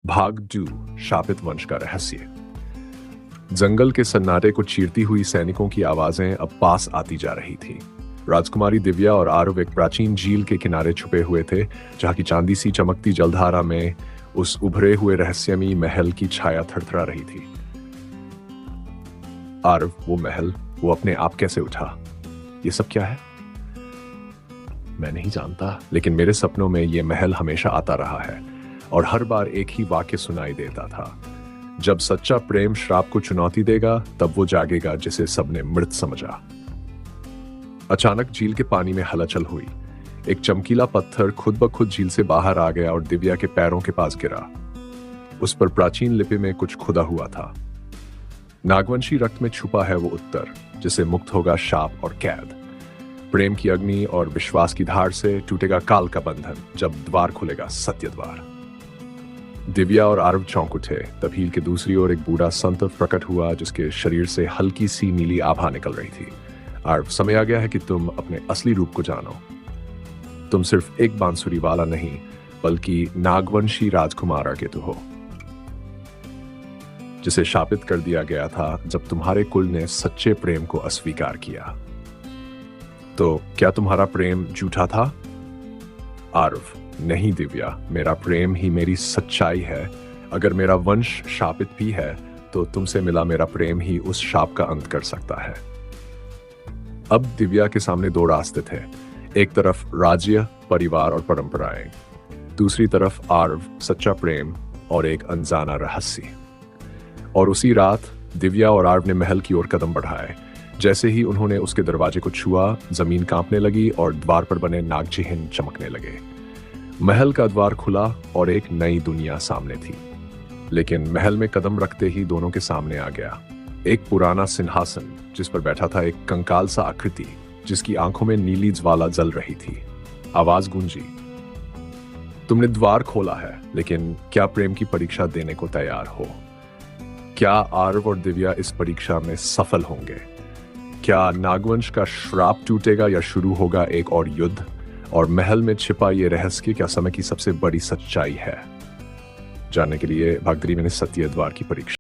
भाग 2 शापित वंश का रहस्य। जंगल के सन्नाटे को चीरती हुई सैनिकों की आवाजें अब पास आती जा रही थी। राजकुमारी दिव्या और आरव एक प्राचीन झील के किनारे छुपे हुए थे, जहां की चांदी सी चमकती जलधारा में उस उभरे हुए रहस्यमयी महल की छाया थरथरा रही थी। आरव, वो महल, वो अपने आप कैसे उठा? ये सब क्या है? मैं नहीं जानता, लेकिन मेरे सपनों में ये महल हमेशा आता रहा है और हर बार एक ही वाक्य सुनाई देता था। जब सच्चा प्रेम श्राप को चुनौती देगा, तब वो जागेगा जिसे सबने मृत समझा। अचानक झील के पानी में हलचल हुई। एक चमकीला पत्थर खुद ब खुद झील से बाहर आ गया और दिव्या के पैरों के पास गिरा। उस पर प्राचीन लिपि में कुछ खुदा हुआ था। नागवंशी रक्त में छुपा है वो उत्तर, जिसे मुक्त होगा शाप और कैद। प्रेम की अग्नि और विश्वास की धार से टूटेगा काल का बंधन, जब द्वार खुलेगा सत्य द्वार। दिव्या और आरव चौंक उठे। तब झील के दूसरी ओर एक बूढ़ा संत प्रकट हुआ, जिसके शरीर से हल्की सी नीली आभा निकल रही थी। आरव, समय आ गया है कि तुम अपने असली रूप को जानो। तुम सिर्फ एक बांसुरी वाला नहीं, बल्कि नागवंशी राजकुमार आकेतु हो, जिसे शापित कर दिया गया था जब तुम्हारे कुल ने सच्चे प्रेम को अस्वीकार किया। तो क्या तुम्हारा प्रेम झूठा था? आरव, नहीं दिव्या, मेरा प्रेम ही मेरी सच्चाई है। अगर मेरा वंश शापित भी है, तो तुमसे मिला मेरा प्रेम ही उस शाप का अंत कर सकता है। अब दिव्या के सामने दो रास्ते थे। एक तरफ राज्य, परिवार और परंपराएं, दूसरी तरफ आरव, सच्चा प्रेम और एक अनजाना रहस्य। और उसी रात दिव्या और आरव ने महल की ओर कदम बढ़ाए। जैसे ही उन्होंने उसके दरवाजे को छुआ, जमीन कांपने लगी और द्वार पर बने नागचिन्ह चमकने लगे। महल का द्वार खुला और एक नई दुनिया सामने थी। लेकिन महल में कदम रखते ही दोनों के सामने आ गया एक पुराना सिंहासन, जिस पर बैठा था एक कंकाल सा आकृति, जिसकी आंखों में नीली ज्वाला जल रही थी। आवाज गूंजी, तुमने द्वार खोला है, लेकिन क्या प्रेम की परीक्षा देने को तैयार हो? क्या आरव और दिव्या इस परीक्षा में सफल होंगे? क्या नागवंश का श्राप टूटेगा या शुरू होगा एक और युद्ध? और महल में छिपा ये रहस्य क्या समय की सबसे बड़ी सच्चाई है? जानने के लिए भाग 3 में सत्य द्वार की परीक्षा।